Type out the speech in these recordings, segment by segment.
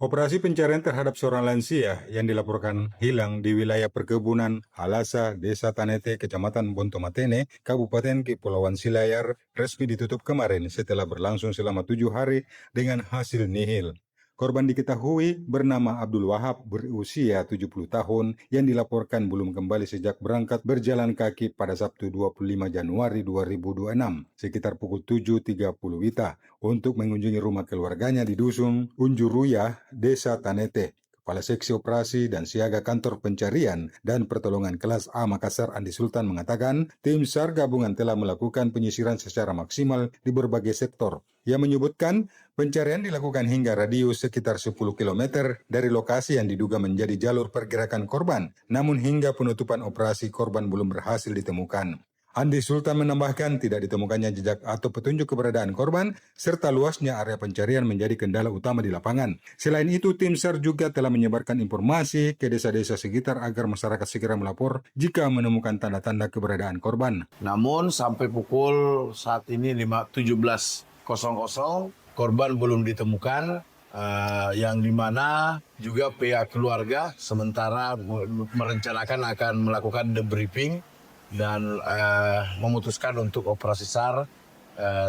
Operasi pencarian terhadap seorang lansia yang dilaporkan hilang di wilayah perkebunan Halasa, Desa Tanete, Kecamatan Bontomatene, Kabupaten Kepulauan Silayar, resmi ditutup kemarin setelah berlangsung selama 7 hari dengan hasil nihil. Korban diketahui bernama Abdul Wahab berusia 70 tahun yang dilaporkan belum kembali sejak berangkat berjalan kaki pada Sabtu 25 Januari 2026 sekitar pukul 7.30 WITA untuk mengunjungi rumah keluarganya di Dusun Unjuruya, Desa Tanete. Kepala Seksi Operasi dan Siaga Kantor Pencarian dan Pertolongan Kelas A Makassar Andi Sultan mengatakan tim SAR gabungan telah melakukan penyisiran secara maksimal di berbagai sektor. Ia menyebutkan pencarian dilakukan hingga radius sekitar 10 km dari lokasi yang diduga menjadi jalur pergerakan korban, namun hingga penutupan operasi korban belum berhasil ditemukan. Andi Sultan menambahkan tidak ditemukannya jejak atau petunjuk keberadaan korban, serta luasnya area pencarian menjadi kendala utama di lapangan. Selain itu, tim SAR juga telah menyebarkan informasi ke desa-desa sekitar agar masyarakat segera melapor jika menemukan tanda-tanda keberadaan korban. Namun sampai pukul saat ini 17.00 korban belum ditemukan, yang dimana juga pihak keluarga sementara merencanakan akan melakukan debriefing dan memutuskan untuk operasi SAR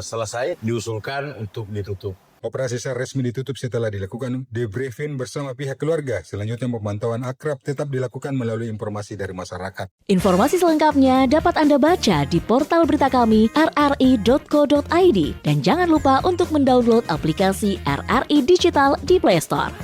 selesai diusulkan untuk ditutup. Operasi SAR resmi ditutup setelah dilakukan debriefing bersama pihak keluarga. Selanjutnya pemantauan akrab tetap dilakukan melalui informasi dari masyarakat. Informasi selengkapnya dapat Anda baca di portal berita kami rri.co.id dan jangan lupa untuk mendownload aplikasi RRI Digital di Play Store.